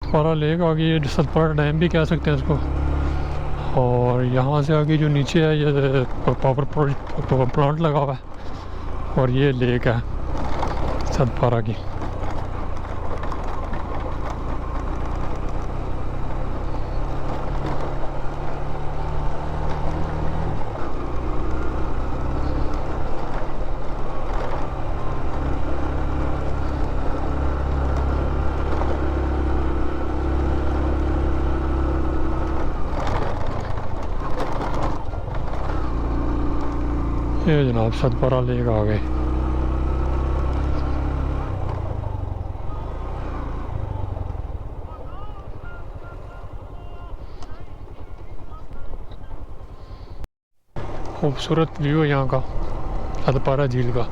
Satpara lake आ गई, Satpara dam भी कह सकते हैं इसको। और यहाँ से आगे जो नीचे है ये पावर प्लांट लगा हुआ है और ये लेक है सतपारा की। ये जनाब सतपारा लेक आ गए। खूबसूरत व्यू है यहाँ का, सतपारा झील का।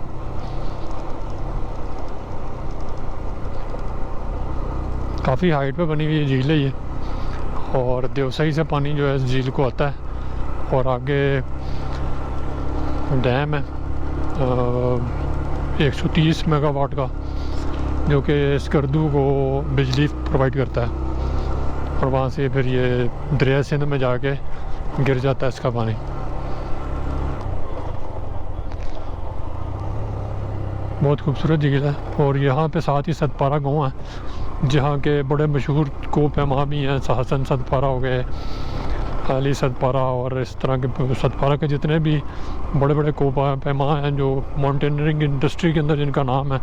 काफ़ी हाइट पे बनी हुई झील है ये, और देवसई से पानी जो है इस झील को आता है। और आगे डैम है 130 मेगावाट का, जो कि स्कर्दू को बिजली प्रोवाइड करता है। और वहाँ से फिर ये दरिया सिंध में जाके गिर जाता है इसका पानी। बहुत खूबसूरत झील है। और यहाँ पे साथ ही सतपारा गाँव है, जहाँ के बड़े मशहूर कोह पैमा भी हैं। हसन सतपारा हो गए, अली सतपारा, और इस तरह के सतपारा के जितने भी बड़े बड़े कोह पैमा हैं जो माउंटेनियरिंग इंडस्ट्री के अंदर जिनका नाम है,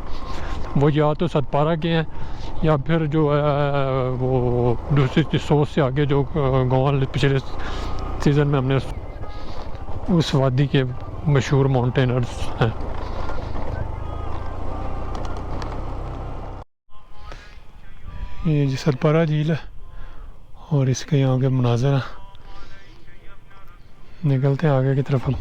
वो या तो सतपारा के हैं या फिर जो है वो दूसरी सोच से आगे जो गाँव पिछले सीज़न में हमने उस वादी के मशहूर माउंटेनर्स हैं। ये जी सतपारा झील है और इसके यहाँ के मुनाज़र हैं। निकलते हैं आगे की तरफ हम।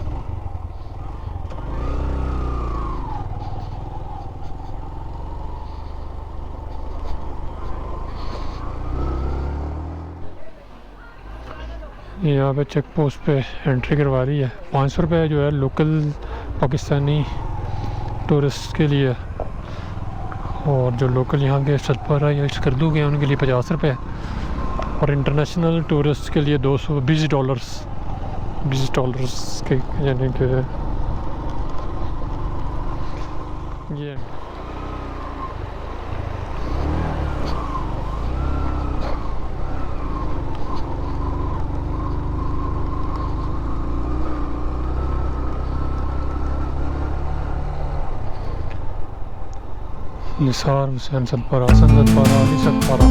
यहाँ पे चेक पोस्ट पे एंट्री करवा रही है। 500 रुपये जो है लोकल पाकिस्तानी टूरिस्ट के लिए, और जो लोकल यहाँ के सतपारा या स्कर्दू के हैं उनके लिए 50 रुपये, और इंटरनेशनल टूरिस्ट के लिए $220 के, यानी कि ये निसार हुसैन सतपारा, हसन सतपारा, अली सतपारा।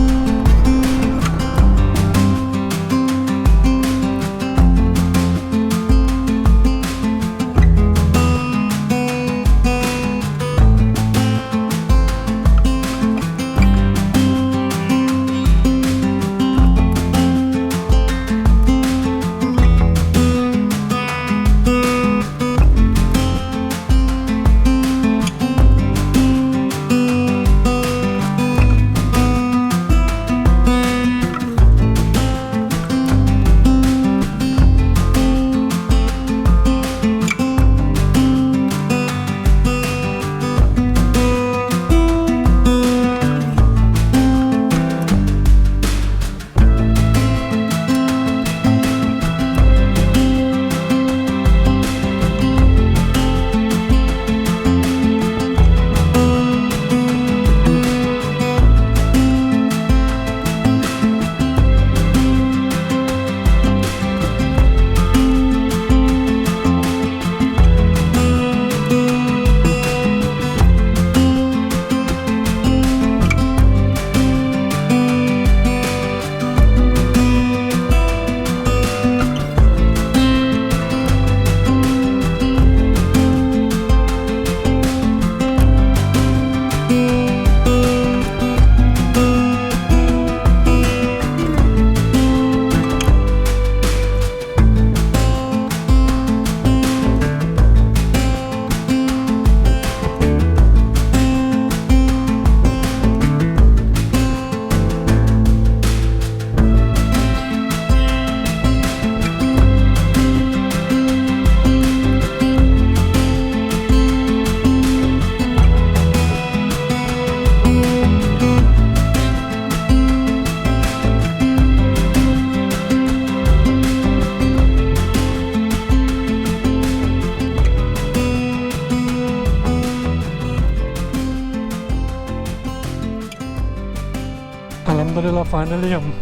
अल्हम्दुलिल्लाह फाइनली हम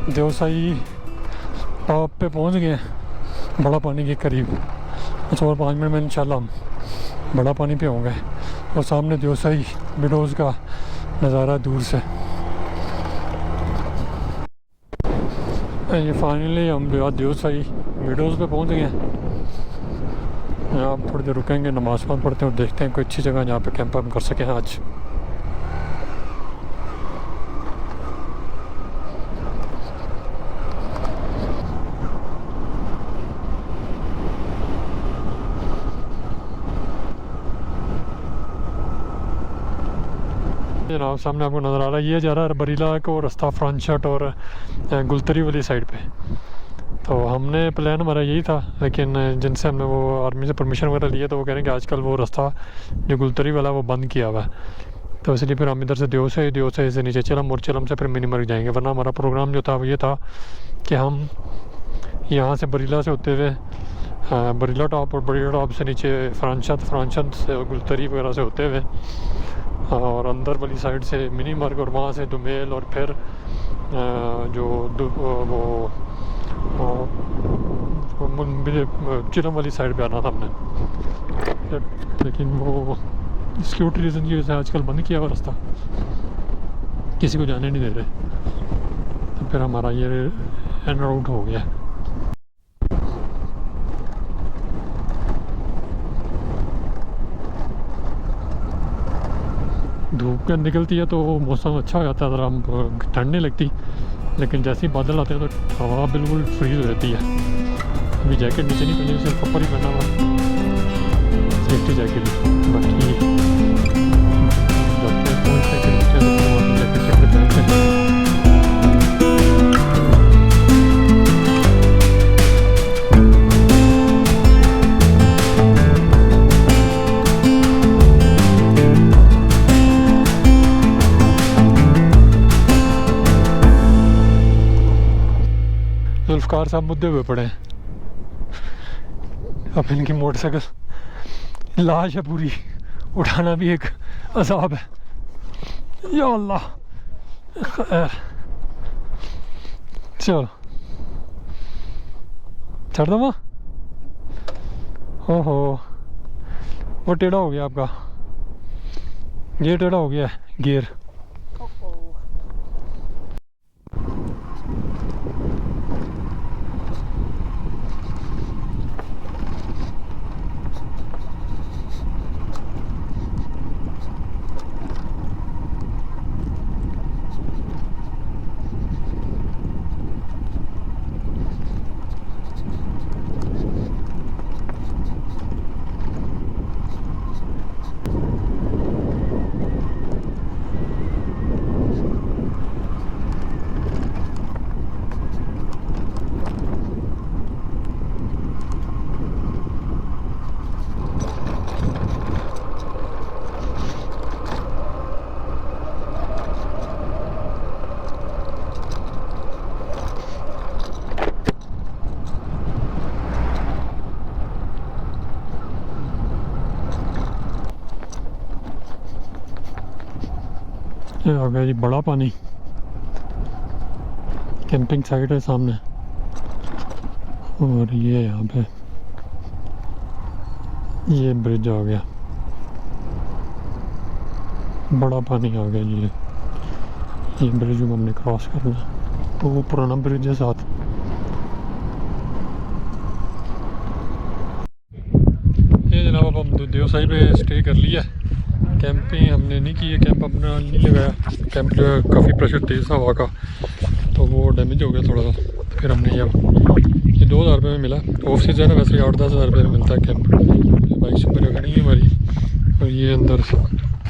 देवसाई टॉप पे पहुंच गए हैं, बड़ा पानी के करीब। अच्छा और 5 मिनट में इंशाल्लाह हम बड़ा पानी पे होंगे और सामने देवसाई विडोज़ का नज़ारा दूर से। ये फाइनली हम देवसाई विडोज़ पे पहुंच गए हैं। यहाँ थोड़ी देर रुकेंगे, नमाज़ पढ़ते हैं और देखते हैं कोई अच्छी जगह जहाँ पे कैंप हम कर सकें आज। जनाब सामने आपको नज़र आ रहा है, ये जा रहा है बरीला को रास्ता फ्रंटशट और गुलतरी वाली साइड पे। तो हमने प्लान हमारा यही था, लेकिन जिनसे हमने वो आर्मी से परमिशन वगैरह लिया तो वो कह रहे हैं कि आजकल वो रास्ता जो गुलतरी वाला वो बंद किया हुआ है, तो इसलिए फिर हम इधर से देवसाई से नीचे चलम और चलम से फिर मिनीमर्ग जाएंगे। वरना हमारा प्रोग्राम जो था वो ये था कि हम यहाँ से बरीला से होते हुए बरीला टॉप और बरीला टॉप से नीचे फ्रांशत से गुलतरी वगैरह से होते हुए और अंदर वाली साइड से मिनीमर्ग और वहाँ से दुमेल और फिर चिलम वाली साइड पे आना था हमने, लेकिन वो सिक्योरिटी रीज़न की वजह से आजकल बंद किया हुआ रास्ता, किसी को जाने नहीं दे रहे। तो फिर हमारा ये एन आउट हो गया। धूप निकलती है तो मौसम अच्छा हो जाता है, ज़रा ठंड नहीं लगती, लेकिन जैसे ही बादल आते हैं तो हवा बिल्कुल फ्रीज हो जाती है। अभी जैकेट नीचे नहीं पहनी, सिर्फ ऊपर ही पहना हुआ सेफ्टी जैकेट। बाकी जुल्फ़कार साहब मुद्दे हुए पड़े हैं। अब इनकी मोटरसाइकिल लाश है पूरी, उठाना भी एक अजाब है। या अल्लाह, खैर चलो छड़ दो। हो वो टेढ़ा हो गया आपका, ये टेढ़ा हो गया है गियर। ये आ गया जी बड़ा पानी, कैंपिंग साइट है सामने, और ये यहाँ पे ये ब्रिज आ गया, बड़ा पानी आ गया जी। ये ब्रिज हमने क्रॉस करना, तो वो पुराना ब्रिज है साथ। ये जनाब अब हम देवसाई पे स्टे कर लिया। कैंपिंग हमने नहीं की है, कैंप अपना नहीं लगाया। कैंप जो है काफ़ी प्रेशर तेज़ था हवा का, तो वो डैमेज हो गया थोड़ा सा। तो फिर हमने ये 2000 रुपये में मिला। ऑफ सीजन है, वैसे 8-10 हज़ार रुपये में मिलता है कैंप। बाइक से ऊपर खड़ी है हमारी, और ये अंदर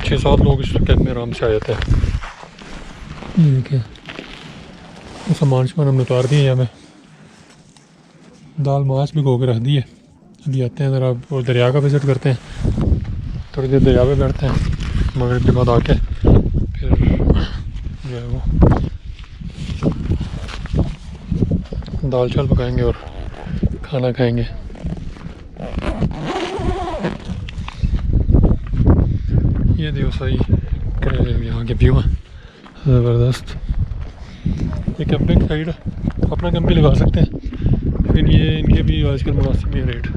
6-7 लोग इस कैंप में आराम से आ जाते हैं। ये देखिए सामान हमने उतार दिए। हमें दाल माछ भी गो के रख दी है। अभी आते हैं ज़रा और दरिया का विज़िट करते हैं, थोड़ी देर दरिया पे बैठते हैं, मगरिब के बाद आके फिर जो है वो दाल चावल पकाएंगे और खाना खाएंगे। ये देवसाई के यहाँ के व्यू हैं ज़बरदस्त। ये कैंपिंग साइड अपना कैंप भी लगा सकते हैं, लेकिन ये इनके भी आजकल मुनासिब ही है रेट।